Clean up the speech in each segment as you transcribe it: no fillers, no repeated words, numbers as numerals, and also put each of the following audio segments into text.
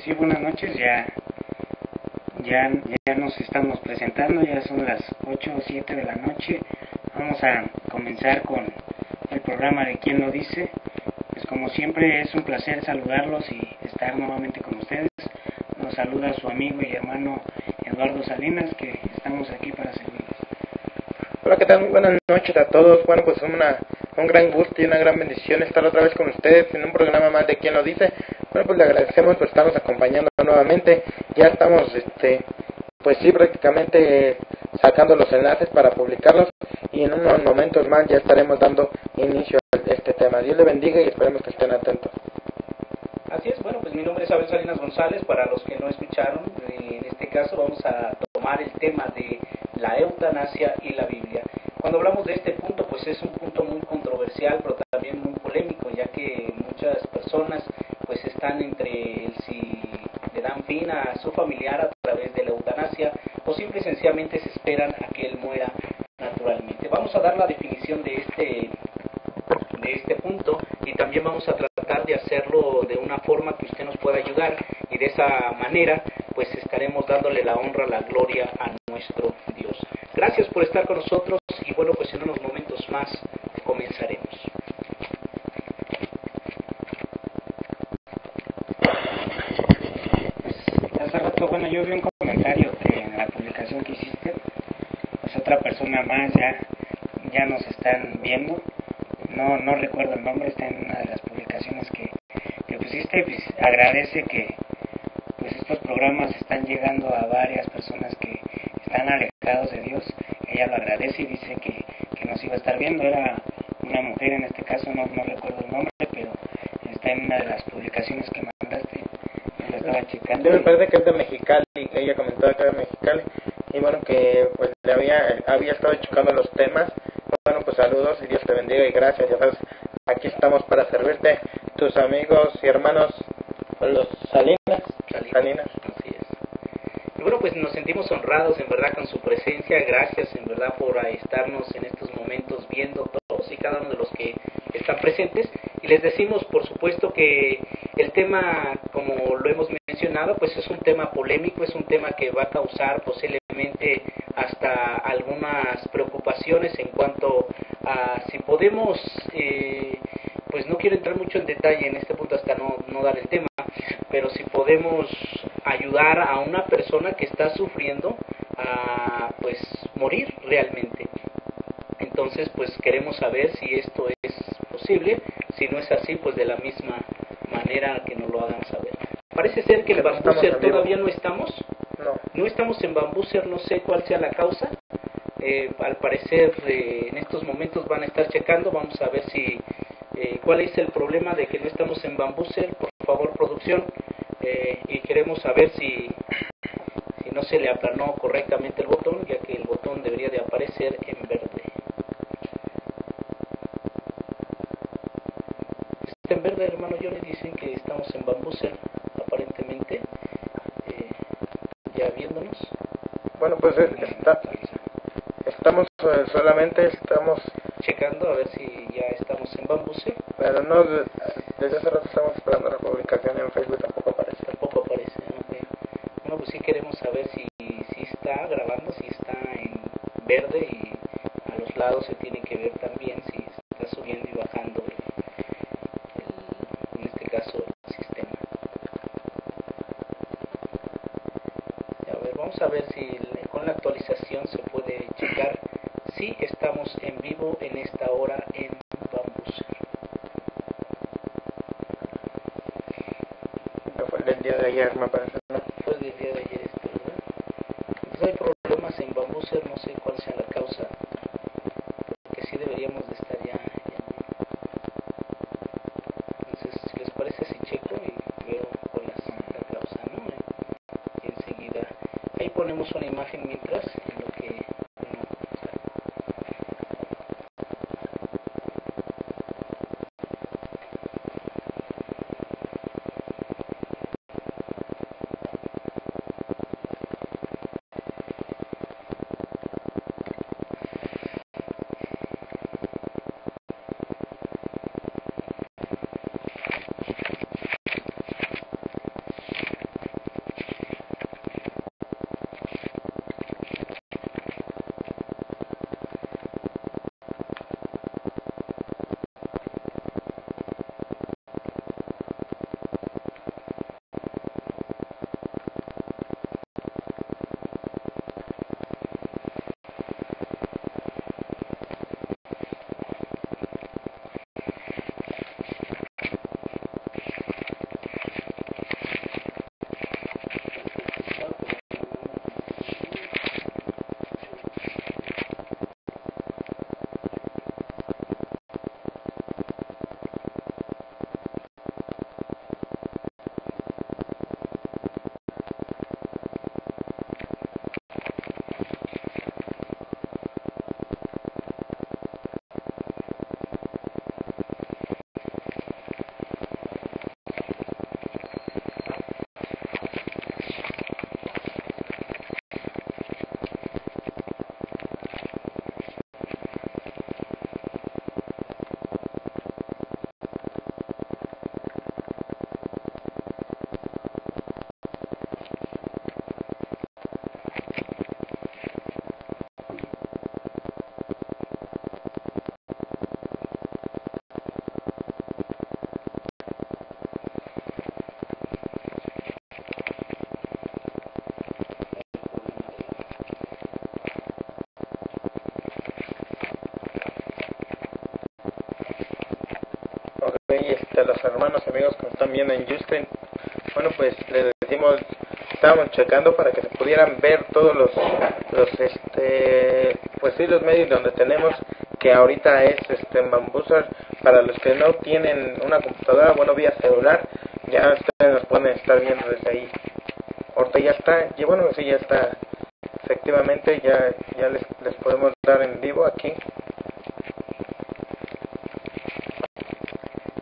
sí, buenas noches. Ya nos estamos presentando, ya son las 8 o 7 de la noche. Vamos a comenzar con el programa de ¿Quién lo dice? Pues como siempre es un placer saludarlos y estar nuevamente con ustedes. Nos saluda su amigo y hermano Eduardo Salinas, que estamos aquí para servirles. Hola, ¿qué tal? Muy buenas noches a todos. Bueno, pues un gran gusto y una gran bendición estar otra vez con ustedes en un programa más de ¿Quién lo dice? Bueno, pues le agradecemos por estarnos acompañando nuevamente. Ya estamos, pues sí, prácticamente sacando los enlaces para publicarlos y en unos momentos más ya estaremos dando inicio a este tema. Dios le bendiga y esperemos que estén atentos. Así es, bueno, pues mi nombre es Abel Salinas González. Para los que no escucharon, en este caso vamos a tomar el tema de la eutanasia y la Biblia. Cuando hablamos de este punto, pues es un punto muy controversial, pero también muy polémico, ya que muchas personas pues están entre el si le dan fin a su familiar a través de la eutanasia o simple y sencillamente se esperan a que él muera naturalmente. Vamos a dar la definición de este punto y también vamos a tratar de hacerlo de una forma que usted nos pueda ayudar y de esa manera pues estaremos dándole la honra, la gloria a nuestro Dios. Gracias por estar con nosotros y bueno, pues en unos momentos más comenzaremos. Hace rato, bueno, yo vi un comentario que en la publicación que hiciste, pues otra persona más ya nos están viendo. No recuerdo el nombre, está en una de las publicaciones que pusiste. Pues agradece que pues estos programas están llegando a varias personas que están alejados de Dios. Ella lo agradece y dice que nos iba a estar viendo. Era una mujer en este caso, no recuerdo el nombre, pero está en una de las publicaciones que mandaste. Yo la estaba checando. Me parece que es de Mexicali, que ella comentó acá de Mexicali, y bueno, que pues le había estado checando los temas. Bueno, pues saludos y Dios te bendiga y gracias, ya sabes, aquí estamos para servirte, tus amigos y hermanos, los Salinas. Así es. Y bueno, pues nos sentimos honrados en verdad con su presencia. Gracias en verdad por estarnos en estos momentos viendo todos y cada uno de los que están presentes. Y les decimos, por supuesto, que el tema, como lo hemos mencionado, pues es un tema polémico, es un tema que va a causar posiblemente hasta algunas preocupaciones en cuanto a si podemos, pues no quiero entrar mucho en detalle en este punto hasta no dar el tema, pero si podemos ayudar a una persona que está sufriendo a pues morir realmente. Entonces pues queremos saber si esto es posible. Si no es así, pues de la misma manera que nos lo hagan saber. Parece ser que en Bambuser todavía no estamos. No estamos en Bambuser, no sé cuál sea la causa. Al parecer en estos momentos van a estar checando. Vamos a ver si cuál es el problema de que no estamos en Bambuser. Por favor, producción. Y queremos saber si no se le aplanó correctamente el botón, ya que el botón debería de aparecer en verde. Está en verde, hermano Johnny. Dicen que estamos en Bambuser, aparentemente, ya viéndonos. Bueno, pues estamos checando a ver si ya estamos en Bambuser. Pero no, desde hace rato estamos esperando la publicación en Facebook, tampoco aparece. Okay. Bueno, pues sí queremos saber si está grabando, si está en verde y a los lados se tiene que ver también si está subiendo y bajando en este caso el sistema. A ver, vamos a ver si con la actualización se puede checar si estamos en vivo en esta hora en Bambuser. Fue del día de ayer, me parece, ¿no? Fue del día de ayer ¿verdad? Entonces hay problemas en Bambuser, no sé cuál sea la causa, porque sí deberíamos de estar ya. Entonces, si les parece, si checo y veo cuál es la causa, ¿no? Y enseguida, ahí ponemos una imagen mientras, en lo que los hermanos y amigos que nos están viendo en Houston. Bueno, pues les decimos, estábamos checando para que se pudieran ver todos los pues sí, los medios donde tenemos, que ahorita es Bambuser. Para los que no tienen una computadora, bueno, vía celular, ya ustedes nos pueden estar viendo desde ahí. Ahorita ya está, y bueno, sí, ya está, efectivamente, ya les podemos dar en vivo aquí.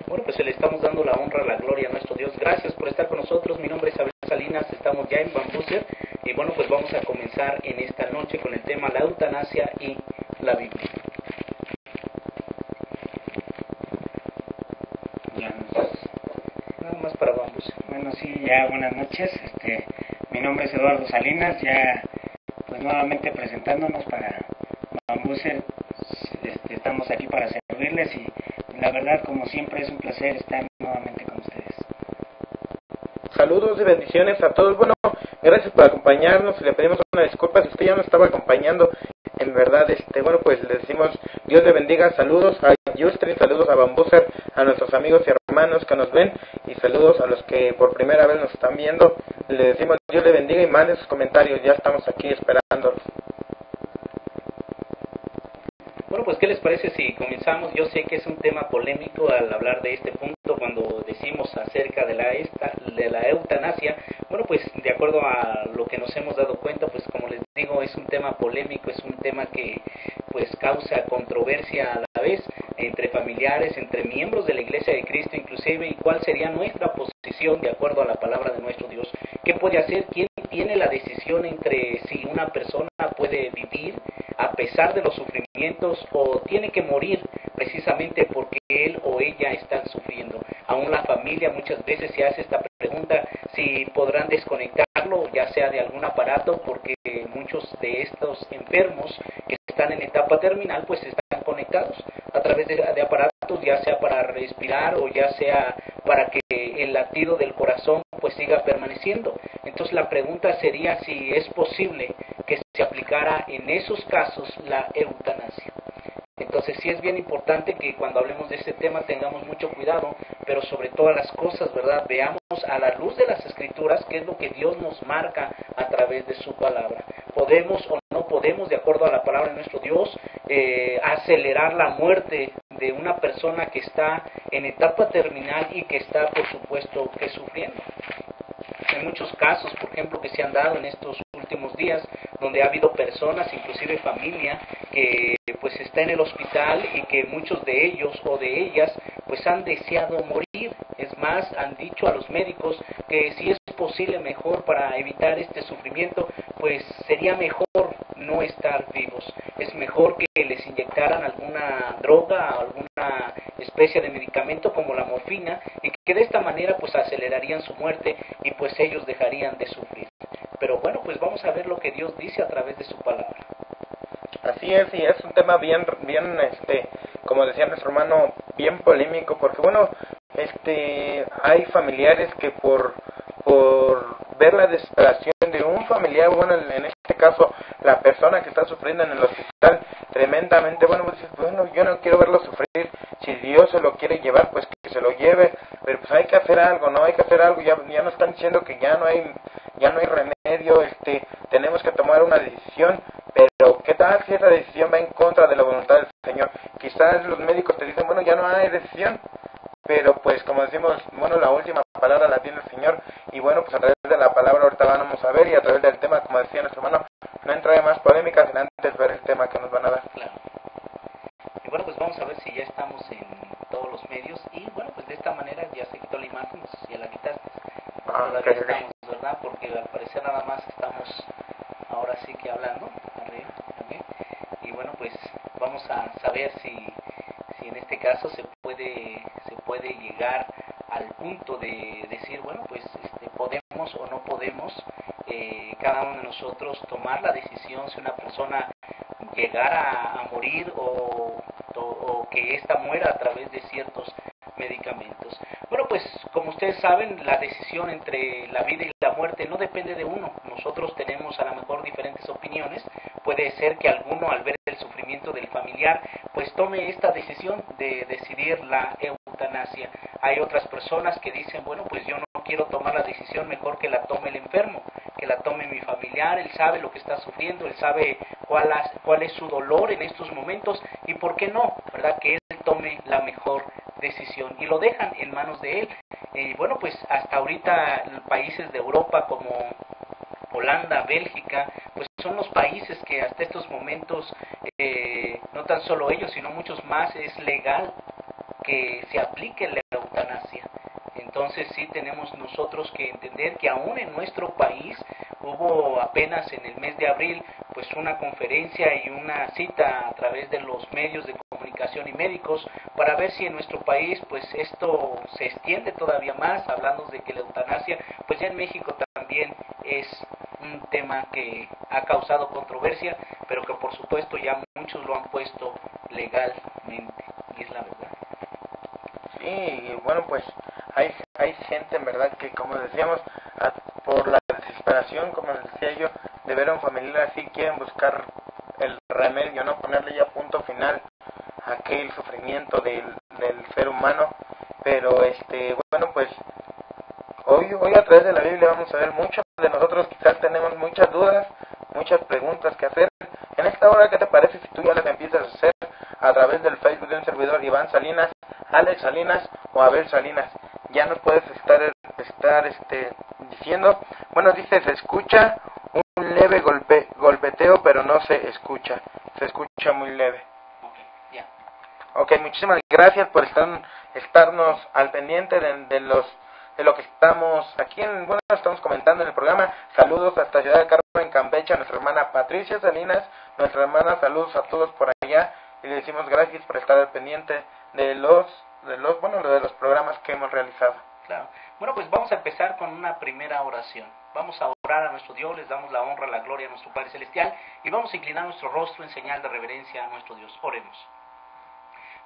Bueno, pues le estamos dando la honra, la gloria a nuestro Dios. Gracias por estar con nosotros. Mi nombre es Abel Salinas, estamos ya en Bambuser. Y bueno, pues vamos a comenzar en esta noche con el tema la eutanasia y la Biblia. Nada más para Bambuser. Bueno, sí, ya buenas noches. Mi nombre es Eduardo Salinas, ya pues nuevamente presentándonos para Bambuser. Estamos aquí para servirles y la verdad, como siempre, es un placer estar nuevamente con ustedes. Saludos y bendiciones a todos. Bueno, gracias por acompañarnos y le pedimos una disculpa si usted ya nos estaba acompañando. En verdad, bueno, pues le decimos Dios le bendiga. Saludos a Justrin, saludos a Bambuser, a nuestros amigos y hermanos que nos ven, y saludos a los que por primera vez nos están viendo. Le decimos Dios le bendiga y mande sus comentarios. Ya estamos aquí esperándolos. Bueno, pues ¿qué les parece si comenzamos? Yo sé que es un tema polémico al hablar de este punto cuando decimos acerca de la eutanasia. Bueno, pues de acuerdo a lo que nos hemos dado cuenta, pues como les digo, es un tema polémico, es un tema que pues causa controversia a la vez entre familiares, entre miembros de la Iglesia de Cristo inclusive, y cuál sería nuestra posición de acuerdo a la palabra de nuestro Dios. ¿Qué puede hacer? ¿Quién tiene la decisión entre si una persona puede vivir a pesar de los sufrimientos o tiene que morir precisamente porque él o ella están sufriendo? Aún la familia muchas veces se hace esta pregunta si podrán desconectarlo, ya sea de algún aparato, porque muchos de estos enfermos que están en etapa terminal pues están conectados a través de aparatos, ya sea para respirar o ya sea para que el latido del corazón pues siga permaneciendo. Entonces la pregunta sería si es posible que se aplicara en esos casos la eutanasia. Entonces sí es bien importante que cuando hablemos de este tema tengamos mucho cuidado, pero sobre todas las cosas, ¿verdad? Veamos a la luz de las Escrituras qué es lo que Dios nos marca a través de su palabra. ¿Podemos o no podemos, de acuerdo a la palabra de nuestro Dios, acelerar la muerte de una persona que está en etapa terminal y que está, por supuesto, que sufriendo? Hay muchos casos, por ejemplo, que se han dado en estos últimos días, donde ha habido personas, inclusive familia, que pues está en el hospital y que muchos de ellos o de ellas pues han deseado morir. Es más, han dicho a los médicos que si es posible mejor para evitar este sufrimiento, pues sería mejor no estar vivos. Es mejor que les inyectaran alguna droga, alguna especie de medicamento como la morfina, y que de esta manera pues acelerarían su muerte y pues ellos dejarían de sufrir. Pero bueno, pues vamos a ver lo que Dios dice a través de su palabra. Así es, y es un tema bien, como decía nuestro hermano, bien polémico, porque bueno, hay familiares que por ver la desesperación de un familiar, bueno, en este caso, la persona que está sufriendo en el hospital, tremendamente, bueno, pues, yo no quiero verlo sufrir, si Dios se lo quiere llevar, pues que se lo lleve, pero pues hay que hacer algo, ¿no? Hay que hacer algo, ya nos están diciendo que ya no hay remedio, tenemos que tomar una decisión, pero ¿qué tal si esa decisión va en contra de la voluntad del Señor? Quizás los médicos te dicen, bueno, ya no hay decisión, pero pues como decimos, bueno, la última palabra la tiene el Señor, y bueno, pues a través de la palabra ahorita vamos a ver, y a través del tema, como decía nuestro hermano, no entra en más polémicas sin antes ver el tema que nos van a dar. Claro. Y bueno, pues vamos a ver si ya estamos en todos los medios, y bueno, pues de esta manera ya se quitó la imagen, no sé si ya la quitaste. Okay. Estamos, ¿verdad? Porque al parecer nada más estamos ahora sí que hablando, ¿okay? Y bueno, pues vamos a saber si en este caso se puede llegar al punto de decir, bueno, pues podemos o no podemos cada uno de nosotros tomar la decisión si una persona llegara a morir o que ésta muera a través de ciertos medicamentos. Bueno, pues como ustedes saben, la decisión entre la vida y la muerte no depende de uno. Nosotros tenemos a lo mejor diferentes opiniones. Puede ser que alguno, al ver el sufrimiento del familiar, pues tome esta decisión de decidir la eutanasia. Hay otras personas que dicen, bueno, pues yo no quiero tomar la decisión, mejor que la tome el enfermo, que la tome mi familiar, él sabe lo que está sufriendo, él sabe cuál es su dolor en estos momentos, y por qué no, ¿verdad? Que él tome la mejor decisión, y lo dejan en manos de él. Y bueno, pues hasta ahorita países de Europa como Holanda, Bélgica, pues son los países que hasta estos momentos, no tan solo ellos, sino muchos más, es legal que se aplique la eutanasia. Entonces sí tenemos nosotros que entender que aún en nuestro país hubo apenas en el mes de abril pues una conferencia y una cita a través de los medios de comunicación y médicos para ver si en nuestro país pues esto se extiende todavía más, hablando de que la eutanasia pues ya en México también es un tema que ha causado controversia, pero que por supuesto ya muchos lo han puesto legalmente, y es la verdad. Sí, y bueno, pues hay gente en verdad que, como decíamos, por la desesperación, como les decía yo, de ver a un familiar así, quieren buscar el remedio, no ponerle ya punto final a aquel sufrimiento del ser humano. Pero bueno, pues hoy a través de la Biblia vamos a ver, muchos de nosotros quizás tenemos muchas dudas, muchas preguntas que hacer. En esta hora, ¿qué te parece si tú ya las empiezas a hacer a través del Facebook de un servidor, Iván Salinas, Alex Salinas o Abel Salinas? Ya nos puedes estar diciendo, bueno, dice, se escucha un leve golpeteo, pero no se escucha muy leve. Ya. Ok, muchísimas gracias por estarnos al pendiente de lo que estamos aquí estamos comentando en el programa. Saludos hasta Ciudad del Carmen, Campeche, a nuestra hermana Patricia Salinas, nuestra hermana, saludos a todos por allá, y le decimos gracias por estar al pendiente de los programas que hemos realizado. Claro. Bueno, pues vamos a empezar con una primera oración. Vamos a orar a nuestro Dios, les damos la honra, la gloria a nuestro Padre Celestial, y vamos a inclinar nuestro rostro en señal de reverencia a nuestro Dios. Oremos.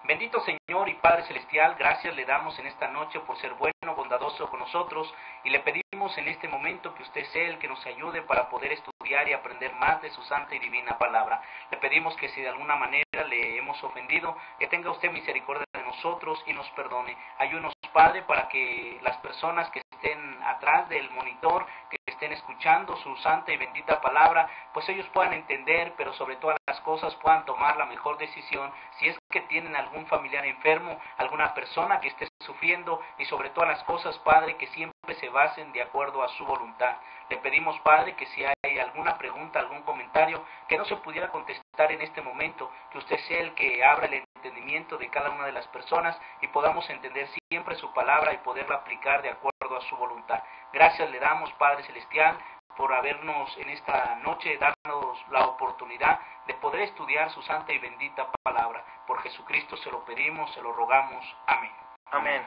Bendito Señor y Padre Celestial, gracias le damos en esta noche por ser bueno, bondadoso con nosotros, y le pedimos en este momento que usted sea el que nos ayude para poder estudiar y aprender más de su santa y divina palabra. Le pedimos que si de alguna manera le hemos ofendido, que tenga usted misericordia de nosotros y nos perdone. Ayúdanos, Padre, para que las personas que estén atrás del monitor, que estén escuchando su santa y bendita palabra, pues ellos puedan entender, pero sobre todas las cosas puedan tomar la mejor decisión, si es que tienen algún familiar enfermo, alguna persona que esté sufriendo, y sobre todas las cosas, Padre, que siempre se basen de acuerdo a su voluntad. Le pedimos, Padre, que si hay alguna pregunta, algún comentario que no se pudiera contestar en este momento, que usted sea el que abra el entendimiento de cada una de las personas y podamos entender siempre su palabra y poderla aplicar de acuerdo a su voluntad. Gracias le damos, Padre Celestial, por habernos en esta noche darnos la oportunidad de poder estudiar su santa y bendita palabra. Por Jesucristo se lo pedimos, se lo rogamos. Amén. Amén.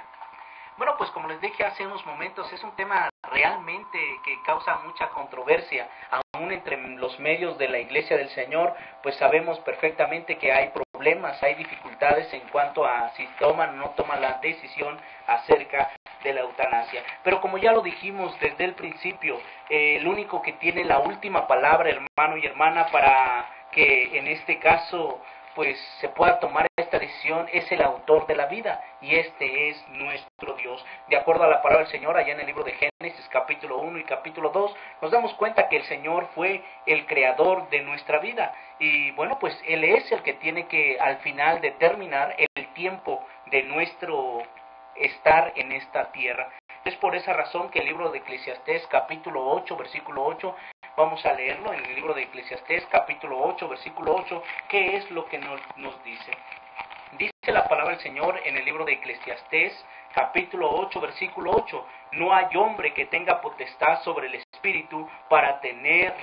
Bueno, pues como les dije hace unos momentos, es un tema realmente que causa mucha controversia, aún entre los medios de la Iglesia del Señor, pues sabemos perfectamente que hay problemas, hay dificultades en cuanto a si toman o no toman la decisión acerca de la eutanasia. Pero como ya lo dijimos desde el principio, el único que tiene la última palabra, hermano y hermana, para que en este caso pues se pueda tomar esta decisión, es el autor de la vida, y este es nuestro Dios. De acuerdo a la palabra del Señor, allá en el libro de Génesis, capítulo 1 y capítulo 2, nos damos cuenta que el Señor fue el creador de nuestra vida, y bueno, pues Él es el que tiene que al final determinar el tiempo de nuestro estar en esta tierra. Es por esa razón que el libro de Eclesiastés, capítulo 8, versículo 8, vamos a leerlo en el libro de Eclesiastés, capítulo 8, versículo 8, ¿qué es lo que nos dice? Dice la palabra del Señor en el libro de Eclesiastés, capítulo 8, versículo 8, no hay hombre que tenga potestad sobre el espíritu para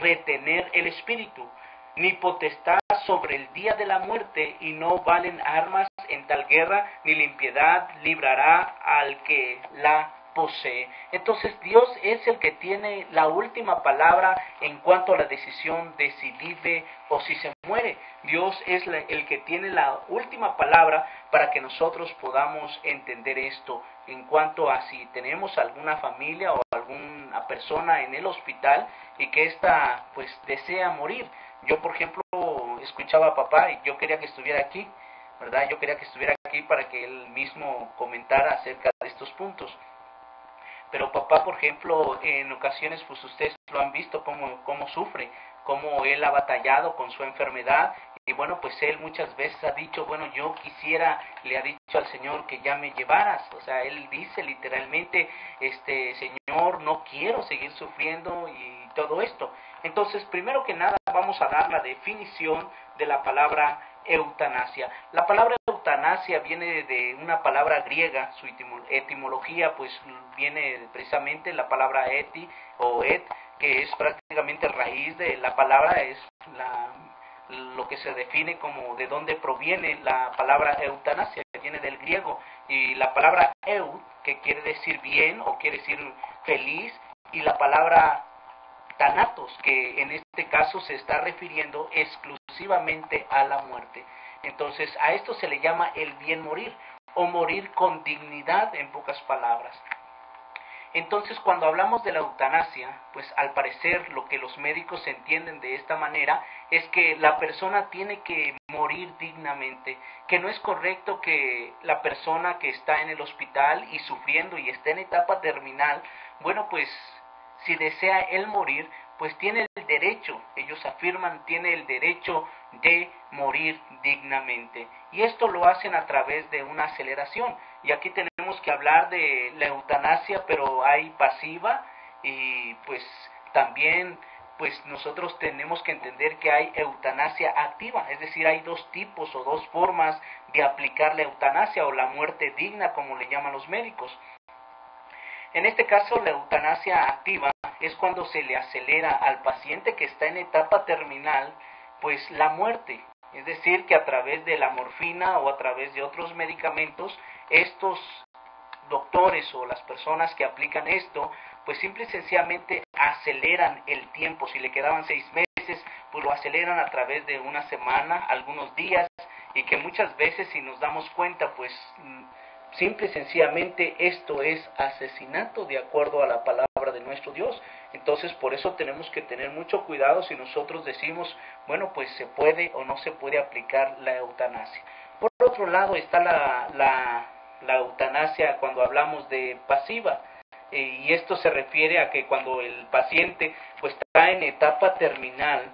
retener el espíritu, ni potestad sobre el día de la muerte, y no valen armas en tal guerra, ni la impiedad librará al que la posee. Entonces Dios es el que tiene la última palabra en cuanto a la decisión de si vive o si se muere. Dios es el que tiene la última palabra para que nosotros podamos entender esto en cuanto a si tenemos alguna familia o alguna persona en el hospital y que ésta pues desea morir. Yo, por ejemplo, escuchaba a papá y yo quería que estuviera aquí, ¿verdad? Yo quería que estuviera aquí para que él mismo comentara acerca de estos puntos. Pero papá, por ejemplo, en ocasiones, pues ustedes lo han visto cómo sufre, cómo él ha batallado con su enfermedad. Y bueno, pues él muchas veces ha dicho, bueno, yo quisiera, le ha dicho al Señor que ya me llevaras. O sea, él dice literalmente, Señor, no quiero seguir sufriendo y todo esto. Entonces, primero que nada, vamos a dar la definición de la palabra eutanasia. La palabra eutanasia viene de una palabra griega, su etimología pues viene precisamente la palabra eti o et, que es prácticamente raíz de la palabra, es lo que se define como de dónde proviene la palabra eutanasia, que viene del griego, y la palabra eut, que quiere decir bien o quiere decir feliz, y la palabra thanatos, que en este caso se está refiriendo exclusivamente a la muerte. Entonces, a esto se le llama el bien morir, o morir con dignidad, en pocas palabras. Entonces, cuando hablamos de la eutanasia, pues al parecer lo que los médicos entienden de esta manera es que la persona tiene que morir dignamente, que no es correcto que la persona que está en el hospital y sufriendo y está en etapa terminal, bueno, pues si desea él morir, pues tiene el derecho, ellos afirman, tiene el derecho de morir dignamente. Y esto lo hacen a través de una aceleración. Y aquí tenemos que hablar de la eutanasia, pero hay pasiva y pues también pues nosotros tenemos que entender que hay eutanasia activa, es decir, hay dos tipos o dos formas de aplicar la eutanasia o la muerte digna, como le llaman los médicos. En este caso, la eutanasia activa es cuando se le acelera al paciente que está en etapa terminal, pues la muerte. Es decir, que a través de la morfina o a través de otros medicamentos, estos doctores o las personas que aplican esto, pues simple y sencillamente aceleran el tiempo. Si le quedaban 6 meses, pues lo aceleran a través de una semana, algunos días, y que muchas veces, si nos damos cuenta, pues simple y sencillamente esto es asesinato de acuerdo a la palabra de nuestro Dios. Entonces por eso tenemos que tener mucho cuidado si nosotros decimos, bueno, pues se puede o no se puede aplicar la eutanasia. Por otro lado está la eutanasia cuando hablamos de pasiva, y esto se refiere a que cuando el paciente pues está en etapa terminal,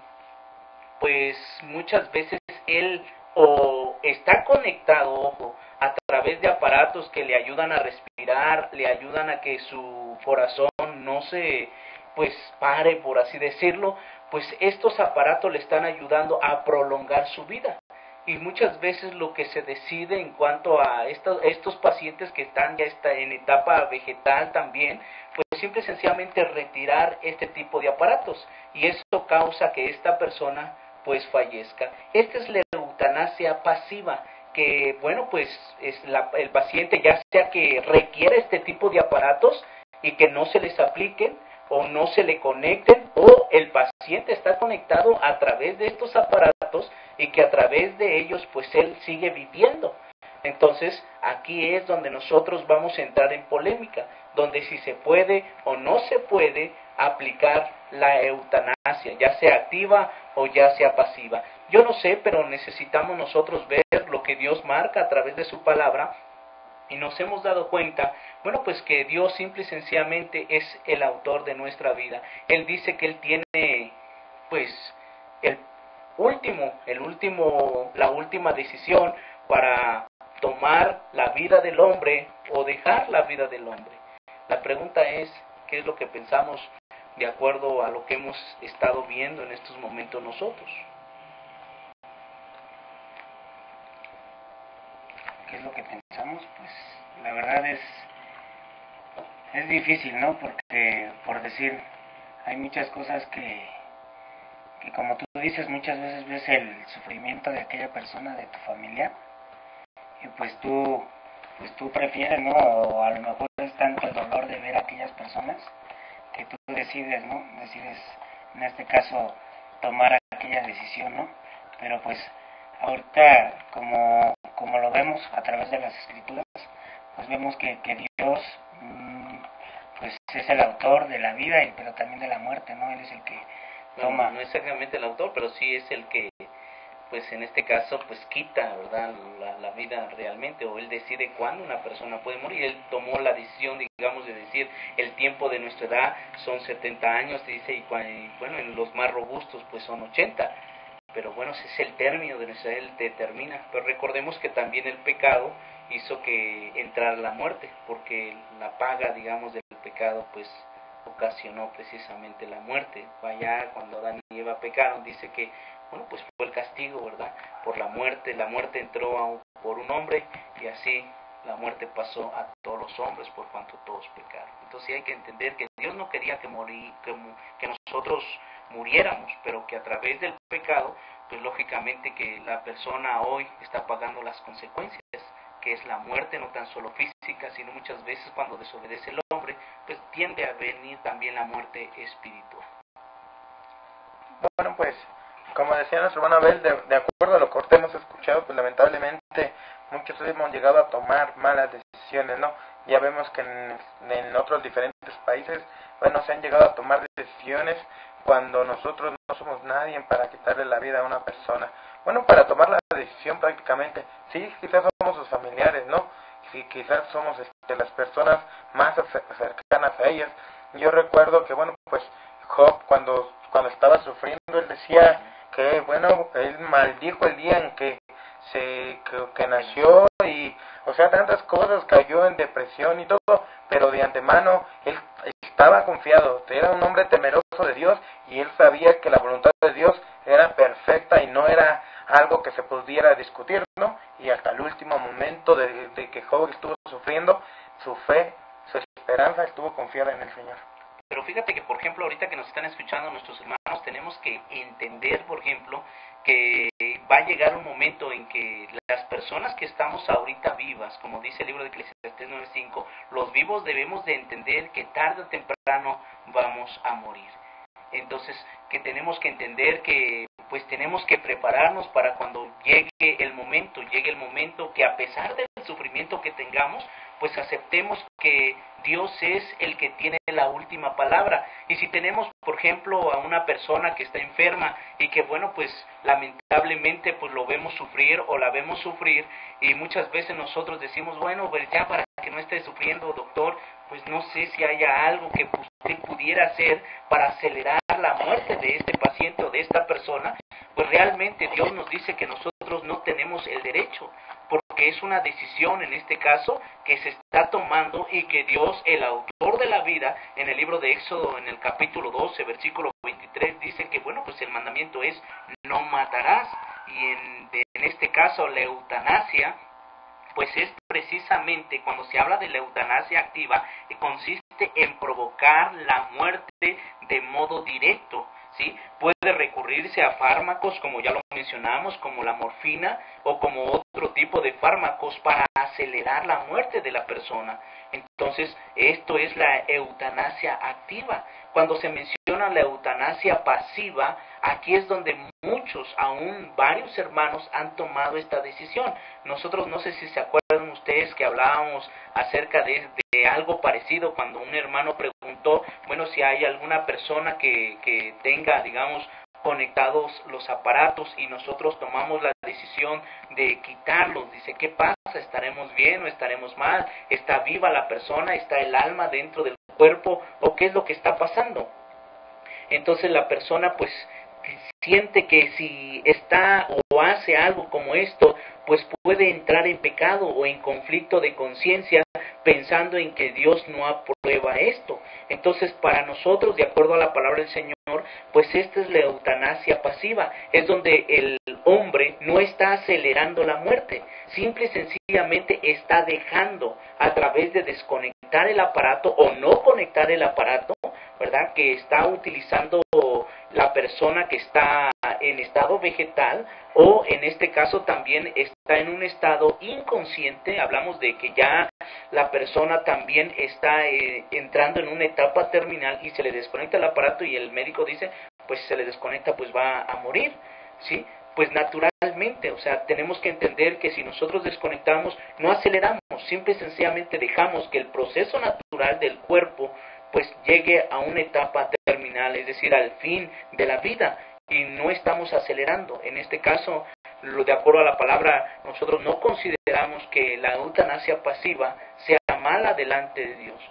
pues muchas veces él o está conectado, ojo, a través de aparatos que le ayudan a respirar, le ayudan a que su corazón no se pues pare, por así decirlo, pues estos aparatos le están ayudando a prolongar su vida. Y muchas veces lo que se decide en cuanto a estos pacientes que están ya en etapa vegetal también, pues simple y sencillamente retirar este tipo de aparatos, y eso causa que esta persona pues fallezca. Esta es la eutanasia pasiva, que bueno, pues es el paciente ya sea que requiere este tipo de aparatos y que no se les apliquen o no se le conecten, o el paciente está conectado a través de estos aparatos y que a través de ellos pues él sigue viviendo. Entonces aquí es donde nosotros vamos a entrar en polémica, donde si se puede o no se puede aplicar la eutanasia, ya sea activa o ya sea pasiva. Yo no sé, pero necesitamos nosotros ver lo que Dios marca a través de su palabra, y nos hemos dado cuenta, bueno, pues que Dios simple y sencillamente es el autor de nuestra vida. Él dice que Él tiene, pues, la última decisión para tomar la vida del hombre o dejar la vida del hombre. La pregunta es, ¿qué es lo que pensamos de acuerdo a lo que hemos estado viendo en estos momentos nosotros? ¿Qué es lo que pensamos? Pues la verdad es difícil, ¿no? Porque, por decir, hay muchas cosas que como tú dices, muchas veces ves el sufrimiento de aquella persona, de tu familia, y pues tú prefieres, ¿no? O a lo mejor es tanto el dolor de ver a aquellas personas que tú decides, ¿no? Decides, en este caso, tomar aquella decisión, ¿no? Pero pues ahorita, como lo vemos a través de las escrituras, pues vemos que Dios pues es el autor de la vida, pero también de la muerte, ¿no? Él es el que toma. No exactamente el autor, pero sí es el que pues en este caso, pues quita, ¿verdad?, la vida realmente, o Él decide cuándo una persona puede morir. Él tomó la decisión, digamos, de decir, el tiempo de nuestra edad son 70 años, dice, y bueno, en los más robustos, pues son 80. Pero bueno, ese es el término de nuestra edad, Él determina. Pero recordemos que también el pecado hizo que entrara la muerte, porque la paga, digamos, del pecado, pues ocasionó precisamente la muerte. Allá cuando Adán y Eva pecaron, dice que, bueno, pues fue el castigo, ¿verdad?, por la muerte entró por un hombre, y así la muerte pasó a todos los hombres por cuanto todos pecaron. Entonces hay que entender que Dios no quería que nosotros muriéramos, pero que a través del pecado, pues lógicamente que la persona hoy está pagando las consecuencias, que es la muerte, no tan solo física, sino muchas veces cuando desobedece el hombre, pues tiende a venir también la muerte espiritual. Bueno, pues, como decía nuestro hermano Abel, de acuerdo a lo que ahorita hemos escuchado, pues lamentablemente muchos hemos llegado a tomar malas decisiones, ¿no? Ya vemos que en otros diferentes países, bueno, se han llegado a tomar decisiones cuando nosotros no somos nadie para quitarle la vida a una persona. Bueno, para tomar la decisión prácticamente, sí, quizás somos sus familiares, ¿no? Sí, quizás somos las personas más cercanas a ellas. Yo recuerdo que, bueno, pues Job cuando estaba sufriendo, él decía que, bueno, él maldijo el día en que que nació, y, o sea, tantas cosas, cayó en depresión y todo, pero de antemano él estaba confiado, era un hombre temeroso de Dios, y él sabía que la voluntad de Dios era perfecta y no era algo que se pudiera discutir, ¿no? Y hasta el último momento de que Job estuvo sufriendo, su fe, su esperanza estuvo confiada en el Señor. Pero fíjate que, por ejemplo, ahorita que nos están escuchando nuestros hermanos, tenemos que entender, por ejemplo, que va a llegar un momento en que las personas que estamos ahorita vivas, como dice el libro de Eclesiastés 9:5, los vivos debemos de entender que tarde o temprano vamos a morir. Entonces, que tenemos que entender que pues tenemos que prepararnos para cuando llegue el momento que a pesar del sufrimiento que tengamos, pues aceptemos que Dios es el que tiene la última palabra. Y si tenemos, por ejemplo, a una persona que está enferma y que, bueno, pues lamentablemente pues lo vemos sufrir o la vemos sufrir, y muchas veces nosotros decimos, bueno, pues ya para que no esté sufriendo, doctor, pues no sé si haya algo que usted pudiera hacer para acelerar la muerte de este paciente o de esta persona. Pues realmente Dios nos dice que nosotros no tenemos el derecho, porque es una decisión en este caso que se está tomando, y que Dios, el autor de la vida, en el libro de Éxodo, en el capítulo 12, versículo 23, dice que, bueno, pues el mandamiento es no matarás, y en este caso la eutanasia, pues es precisamente cuando se habla de la eutanasia activa, consiste en provocar la muerte de modo directo, ¿sí? Puede recurrirse a fármacos, como ya lo mencionamos, como la morfina o como otro tipo de fármacos para acelerar la muerte de la persona. Entonces, esto es la eutanasia activa. Cuando se menciona la eutanasia pasiva, aquí es donde muchos, aún varios hermanos, han tomado esta decisión. Nosotros, no sé si se acuerdan ustedes que hablábamos acerca de algo parecido cuando un hermano preguntó, bueno, si hay alguna persona que tenga, digamos, conectados los aparatos, y nosotros tomamos la decisión de quitarlos. Dice, ¿qué pasa? ¿Estaremos bien o estaremos mal? ¿Está viva la persona? ¿Está el alma dentro del cuerpo? ¿O qué es lo que está pasando? Entonces la persona pues siente que si está o hace algo como esto, pues puede entrar en pecado o en conflicto de conciencia, pensando en que Dios no aprueba esto. Entonces, para nosotros, de acuerdo a la palabra del Señor, pues esta es la eutanasia pasiva, es donde el hombre no está acelerando la muerte, simple y sencillamente está dejando, a través de desconectar el aparato o no conectar el aparato, ¿verdad?, que está utilizando la persona que está en estado vegetal, o en este caso también está en un estado inconsciente. Hablamos de que ya la persona también está entrando en una etapa terminal, y se le desconecta el aparato y el médico dice, pues si se le desconecta pues va a morir, ¿sí? Pues naturalmente, o sea, tenemos que entender que si nosotros desconectamos, no aceleramos, simple y sencillamente dejamos que el proceso natural del cuerpo pues llegue a una etapa terminal, es decir, al fin de la vida, y no estamos acelerando. En este caso, de acuerdo a la palabra, nosotros no consideramos que la eutanasia pasiva sea mala delante de Dios.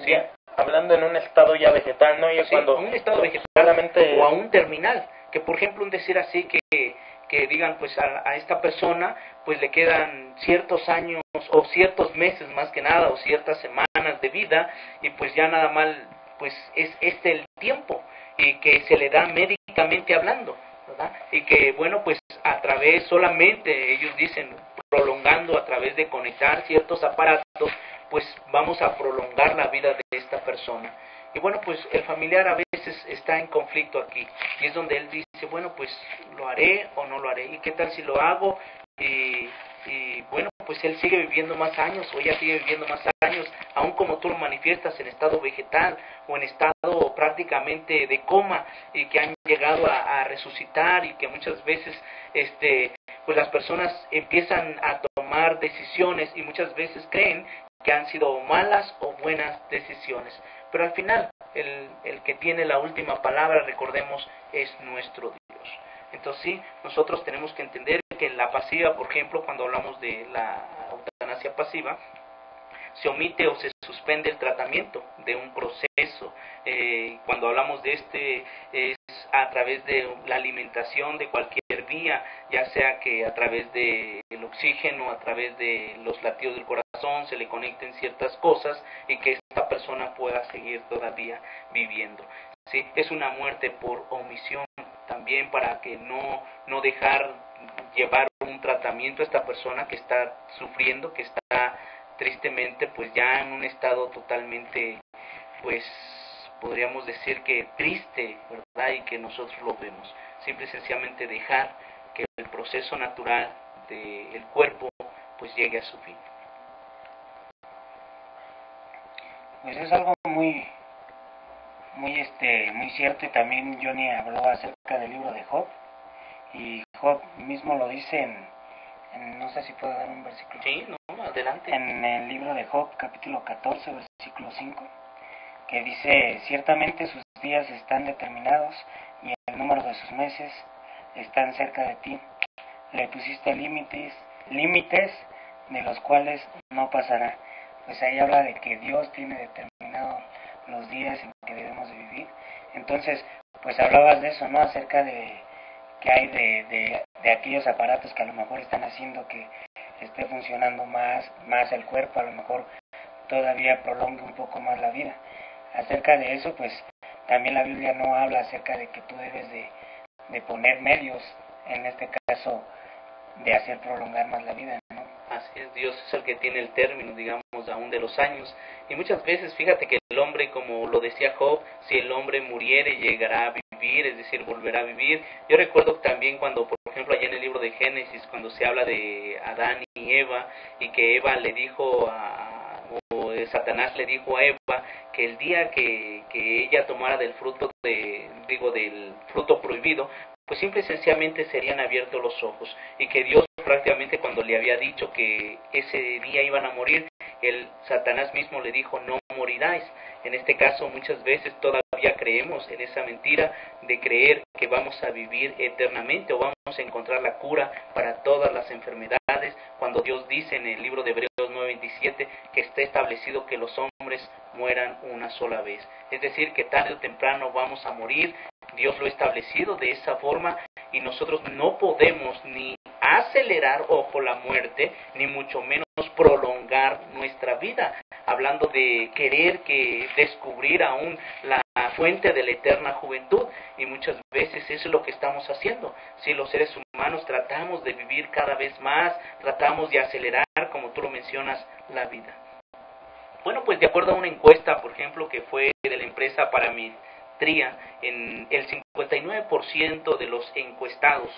¿Sí? Ya, hablando en un estado ya vegetal, ¿no? Ya Sí, cuando un estado vegetal solamente... o a un terminal, que por ejemplo un decir así que digan pues a esta persona pues le quedan ciertos años o ciertos meses más que nada o ciertas semanas de vida y pues ya nada mal pues es este el tiempo y que se le da médicamente hablando, ¿verdad? Y que bueno pues a través solamente ellos dicen prolongando a través de conectar ciertos aparatos pues vamos a prolongar la vida de esta persona. Y bueno, pues el familiar a veces está en conflicto aquí. Y es donde él dice, bueno, pues lo haré o no lo haré. ¿Y qué tal si lo hago? Y bueno, pues él sigue viviendo más años o ella sigue viviendo más años, aun como tú lo manifiestas en estado vegetal o en estado prácticamente de coma y que han llegado a resucitar y que muchas veces pues las personas empiezan a tomar decisiones y muchas veces creen que han sido malas o buenas decisiones. Pero al final, el que tiene la última palabra, recordemos, es nuestro Dios. Entonces sí, nosotros tenemos que entender que en la pasiva, por ejemplo, cuando hablamos de la eutanasia pasiva, se omite o se suspende el tratamiento de un proceso. Cuando hablamos de es a través de la alimentación de cualquier vía, ya sea que a través del oxígeno, a través de los latidos del corazón se le conecten ciertas cosas y que esta persona pueda seguir todavía viviendo. ¿Sí? Es una muerte por omisión también para que no dejar llevar un tratamiento a esta persona que está sufriendo, que está tristemente pues ya en un estado totalmente pues podríamos decir que triste, ¿verdad? Y que nosotros lo vemos. Simple y sencillamente dejar que el proceso natural del cuerpo pues llegue a su fin. Pues es algo muy cierto, y también Johnny habló acerca del libro de Job, y Job mismo lo dice no sé si puedo dar un versículo. Sí, no, adelante. En el libro de Job, capítulo 14, versículo 5, que dice, ciertamente sus días están determinados y el número de sus meses están cerca de ti. Le pusiste límites de los cuales no pasará. Pues ahí habla de que Dios tiene determinado los días en que debemos de vivir. Entonces, pues hablabas de eso, ¿no? Acerca de que hay de aquellos aparatos que a lo mejor están haciendo que esté funcionando más el cuerpo, a lo mejor todavía prolongue un poco más la vida. Acerca de eso, pues también la Biblia no habla acerca de que tú debes de poner medios, en este caso, de hacer prolongar más la vida, ¿no? Así es, Dios es el que tiene el término, digamos, aún de los años. Y muchas veces, fíjate que el hombre, como lo decía Job, si el hombre muriere, llegará a vivir, es decir, volverá a vivir. Yo recuerdo también cuando, por ejemplo, allá en el libro de Génesis, cuando se habla de Adán y Eva, y que Eva le dijo Satanás le dijo a Eva que el día que ella tomara del fruto del fruto prohibido, pues simple y sencillamente serían abiertos los ojos, y que Dios prácticamente cuando le había dicho que ese día iban a morir, Satanás mismo le dijo, no moriráis. En este caso muchas veces todavía creemos en esa mentira de creer que vamos a vivir eternamente o vamos a encontrar la cura para todas las enfermedades, cuando Dios dice en el libro de Hebreos 9:27 que está establecido que los hombres mueran una sola vez. Es decir, que tarde o temprano vamos a morir. Dios lo ha establecido de esa forma y nosotros no podemos ni acelerar, ojo, la muerte, ni mucho menos prolongar nuestra vida, hablando de querer descubrir aún la fuente de la eterna juventud, y muchas veces eso es lo que estamos haciendo. Si los seres humanos tratamos de vivir cada vez más, tratamos de acelerar, como tú lo mencionas, la vida. Bueno, pues de acuerdo a una encuesta, por ejemplo, que fue de la empresa Parametría, en el 59% de los encuestados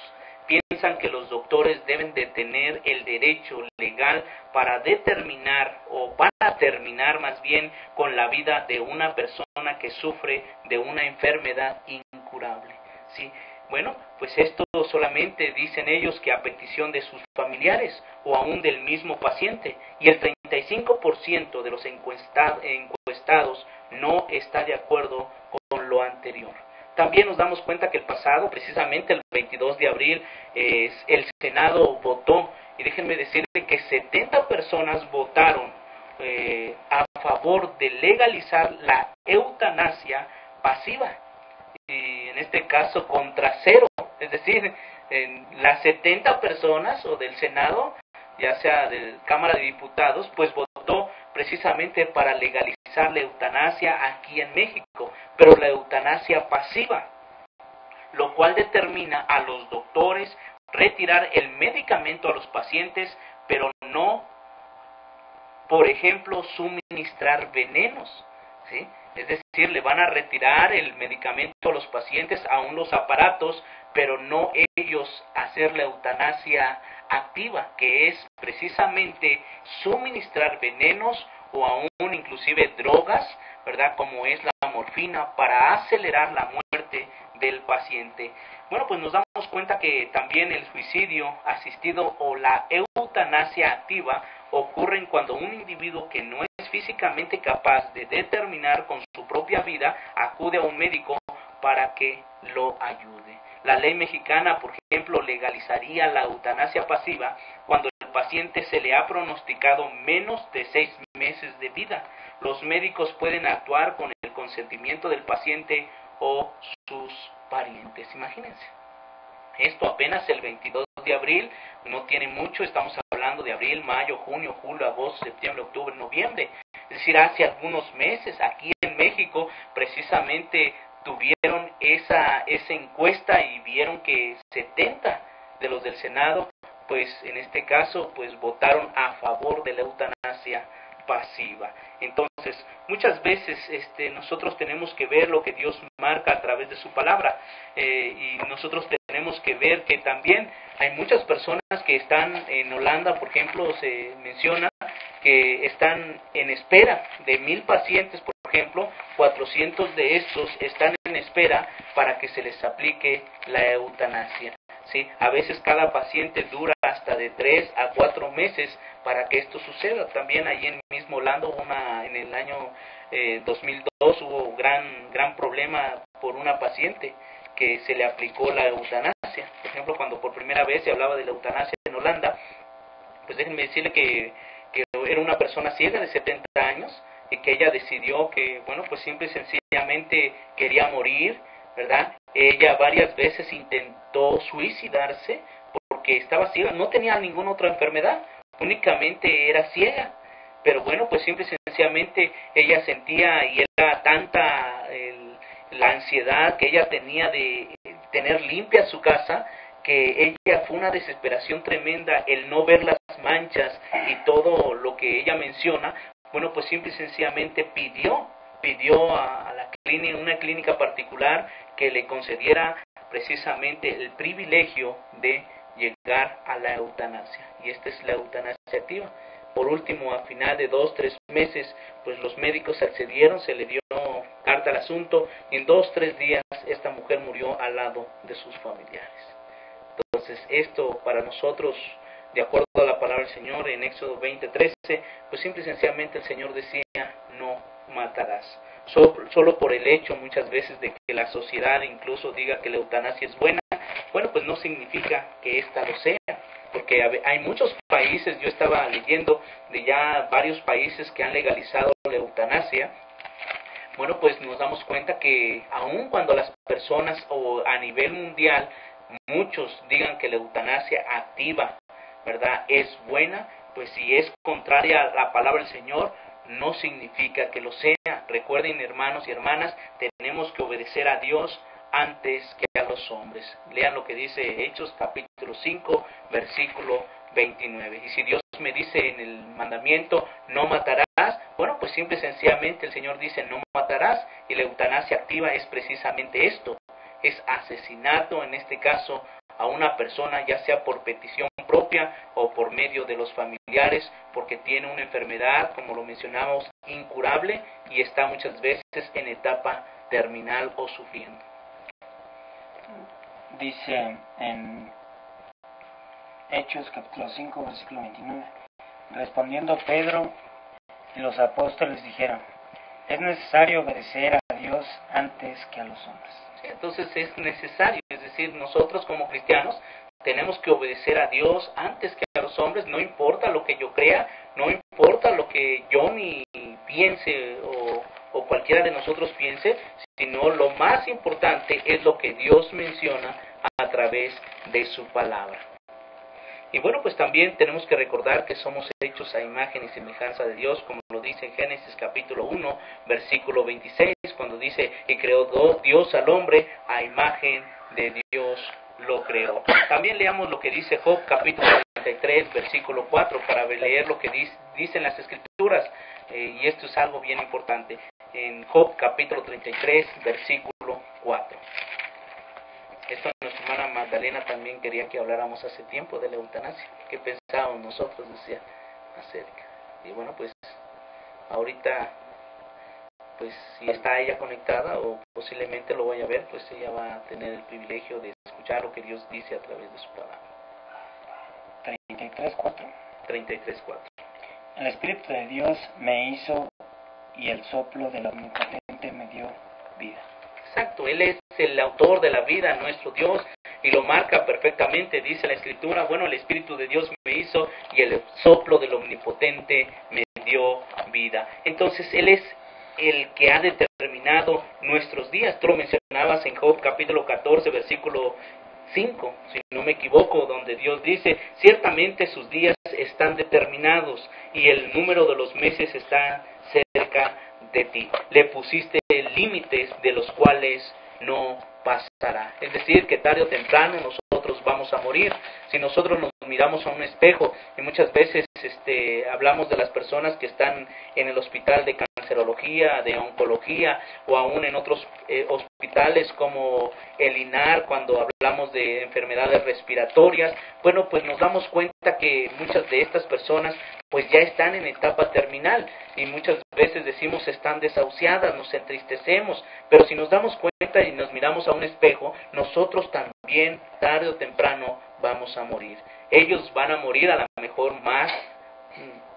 piensan que los doctores deben de tener el derecho legal para determinar o para terminar más bien con la vida de una persona que sufre de una enfermedad incurable. ¿Sí? Bueno, pues esto solamente dicen ellos que a petición de sus familiares o aún del mismo paciente, y el 35% de los encuestados no está de acuerdo con lo anterior. también nos damos cuenta que el pasado, precisamente el 22 de abril, el Senado votó, y déjenme decirle que 70 personas votaron a favor de legalizar la eutanasia pasiva, y en este caso contra cero, es decir, las 70 personas o del Senado, ya sea de Cámara de Diputados, pues votó precisamente para legalizar la eutanasia aquí en México, pero la eutanasia pasiva, lo cual determina a los doctores retirar el medicamento a los pacientes, pero no, por ejemplo, suministrar venenos, ¿sí? Es decir, le van a retirar el medicamento a los pacientes, aún los aparatos, pero no ellos hacer la eutanasia activa, que es precisamente suministrar venenos o aún inclusive drogas, ¿verdad? Como es la morfina, para acelerar la muerte del paciente. Bueno, pues nos damos cuenta que también el suicidio asistido o la eutanasia activa ocurren cuando un individuo que no es físicamente capaz de determinar con su propia vida acude a un médico para que lo ayude. La ley mexicana, por ejemplo, legalizaría la eutanasia pasiva cuando el paciente se le ha pronosticado menos de 6 meses de vida. Los médicos pueden actuar con el consentimiento del paciente o sus parientes. Imagínense. Esto apenas el 22 de abril, no tiene mucho, estamos hablando de abril, mayo, junio, julio, agosto, septiembre, octubre, noviembre. Es decir, hace algunos meses aquí en México precisamente tuvieron esa encuesta y vieron que 70 de los del Senado, pues en este caso, pues votaron a favor de la eutanasia pasiva. Entonces, muchas veces nosotros tenemos que ver lo que Dios marca a través de su palabra, y nosotros tenemos que ver que también hay muchas personas que están en Holanda, por ejemplo, se menciona que están en espera de 1000 pacientes, por ejemplo, 400 de estos están en espera para que se les aplique la eutanasia. ¿Sí? A veces cada paciente dura hasta de 3 a 4 meses para que esto suceda. También allí en mismo Holanda, en el año 2002 hubo gran problema por una paciente que se le aplicó la eutanasia. Por ejemplo, cuando por primera vez se hablaba de la eutanasia en Holanda, pues déjenme decirle que era una persona ciega de 70 años y que ella decidió que, bueno, pues simple y sencillamente quería morir, ¿verdad? Ella varias veces intentó suicidarse porque estaba ciega, no tenía ninguna otra enfermedad, únicamente era ciega. Pero bueno, pues simple y sencillamente ella sentía, y era tanta la ansiedad que ella tenía de tener limpia su casa, que ella fue una desesperación tremenda el no ver las manchas y todo lo que ella menciona. Bueno, pues simple y sencillamente pidió a la clínica, una clínica particular, que le concediera precisamente el privilegio de llegar a la eutanasia. Y esta es la eutanasia activa. Por último, a final de 2-3 meses, pues los médicos accedieron, se le dio carta al asunto, y en 2-3 días esta mujer murió al lado de sus familiares. Entonces, esto para nosotros, de acuerdo a la palabra del Señor en Éxodo 20:13, pues simple y sencillamente el Señor decía, no matarás. Solo por el hecho muchas veces de que la sociedad incluso diga que la eutanasia es buena, bueno, pues no significa que ésta lo sea, porque hay muchos países, yo estaba leyendo de ya varios países que han legalizado la eutanasia. Bueno, pues nos damos cuenta que aun cuando las personas o a nivel mundial muchos digan que la eutanasia activa, ¿verdad?, es buena, pues si es contraria a la palabra del Señor, no significa que lo sea. Recuerden, hermanos y hermanas, tenemos que obedecer a Dios antes que a los hombres. Lean lo que dice Hechos capítulo 5, versículo 29. Y si Dios me dice en el mandamiento, no matarás, bueno, pues simple y sencillamente el Señor dice, no matarás, y la eutanasia activa es precisamente esto, es asesinato, en este caso, a una persona, ya sea por petición propia o por medio de los familiares, porque tiene una enfermedad, como lo mencionamos, incurable, y está muchas veces en etapa terminal o sufriendo. Dice en Hechos capítulo 5, versículo 29, respondiendo Pedro y los apóstoles dijeron, es necesario obedecer a Dios antes que a los hombres. Entonces es necesario, es decir, nosotros como cristianos tenemos que obedecer a Dios antes que a los hombres, no importa lo que yo crea, no importa lo que yo ni piense o cualquiera de nosotros piense, sino lo más importante es lo que Dios menciona a través de su palabra. Y bueno, pues también tenemos que recordar que somos hechos a imagen y semejanza de Dios, como lo dice en Génesis capítulo 1, versículo 26, cuando dice, y creó Dios al hombre, a imagen de Dios lo creó. También leamos lo que dice Job capítulo 33, versículo 4, para leer lo que dicen las Escrituras, y esto es algo bien importante. En Job capítulo 33, versículo 4. Esto nuestra hermana Magdalena también quería que habláramos hace tiempo de la eutanasia. ¿Qué pensábamos nosotros, decía, acerca? Y bueno, pues ahorita, pues si está ella conectada o posiblemente lo vaya a ver, pues ella va a tener el privilegio de escuchar lo que Dios dice a través de su palabra. 33:4. 33:4. El Espíritu de Dios me hizo y el soplo del Omnipotente me dio vida. Exacto, Él es el autor de la vida, nuestro Dios, y lo marca perfectamente, dice la Escritura, bueno, el Espíritu de Dios me hizo y el soplo del Omnipotente me dio vida. Entonces, Él es el que ha determinado nuestros días. Tú lo mencionabas en Job capítulo 14, versículo 5, si no me equivoco, donde Dios dice, ciertamente sus días están determinados y el número de los meses está cerca de ti. Le pusiste límites de los cuales no pasará. Es decir, que tarde o temprano nosotros vamos a morir. Si nosotros nos miramos a un espejo, y muchas veces hablamos de las personas que están en el hospital de cancerología, de oncología, o aún en otros hospitales como el INAR, cuando hablamos de enfermedades respiratorias, bueno, pues nos damos cuenta que muchas de estas personas pues ya están en etapa terminal, y muchas veces decimos están desahuciadas, nos entristecemos, pero si nos damos cuenta y nos miramos a un espejo, nosotros también tarde o temprano vamos a morir. Ellos van a morir a lo mejor más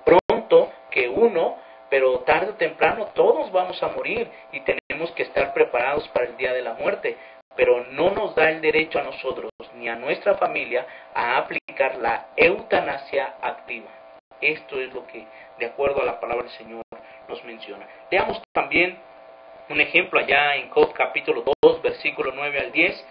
pronto que uno, pero tarde o temprano todos vamos a morir y tenemos que estar preparados para el día de la muerte. Pero no nos da el derecho a nosotros ni a nuestra familia a aplicar la eutanasia activa. Esto es lo que, de acuerdo a la palabra del Señor, nos menciona. Veamos también un ejemplo allá en Job capítulo 2, versículo 9 al 10.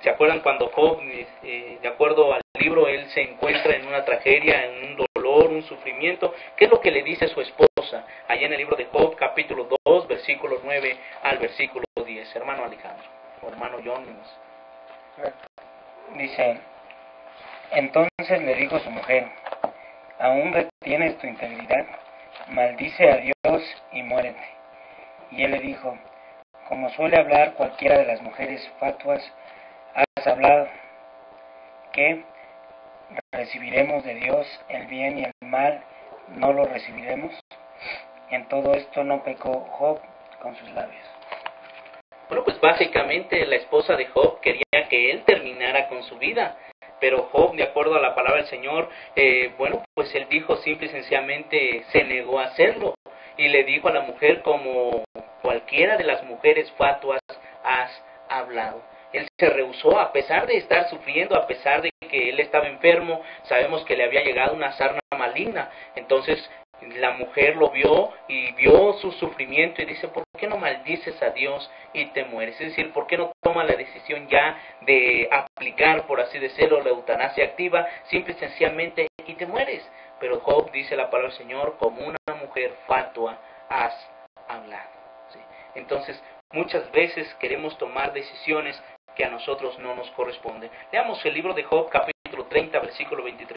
¿Se acuerdan cuando Job, de acuerdo al libro, él se encuentra en una tragedia, en un dolor, un sufrimiento? ¿Qué es lo que le dice su esposa? Allá en el libro de Job capítulo 2, versículo 9 al versículo 10. Hermano Alejandro, o hermano John. Dice, entonces le dijo su mujer, ¿aún retienes tu integridad? Maldice a Dios y muérete. Y él le dijo, como suele hablar cualquiera de las mujeres fatuas, has hablado, que recibiremos de Dios el bien y el mal, no lo recibiremos. En todo esto no pecó Job con sus labios. Bueno, pues básicamente la esposa de Job quería que él terminara con su vida, pero Job, de acuerdo a la palabra del Señor, bueno, pues él dijo simple y sencillamente, se negó a hacerlo, y le dijo a la mujer, como cualquiera de las mujeres fatuas has hablado. Él se rehusó, a pesar de estar sufriendo, a pesar de que él estaba enfermo, sabemos que le había llegado una sarna maligna. Entonces la mujer lo vio y vio su sufrimiento y dice, ¿por qué no maldices a Dios y te mueres? Es decir, ¿por qué no toma la decisión ya de aplicar, por así decirlo, la eutanasia activa, simple y sencillamente, y te mueres? Pero Job, dice la palabra del Señor, como una mujer fatua has hablado. ¿Sí? Entonces, muchas veces queremos tomar decisiones que a nosotros no nos corresponden. Leamos el libro de Job, capítulo 30, versículo 23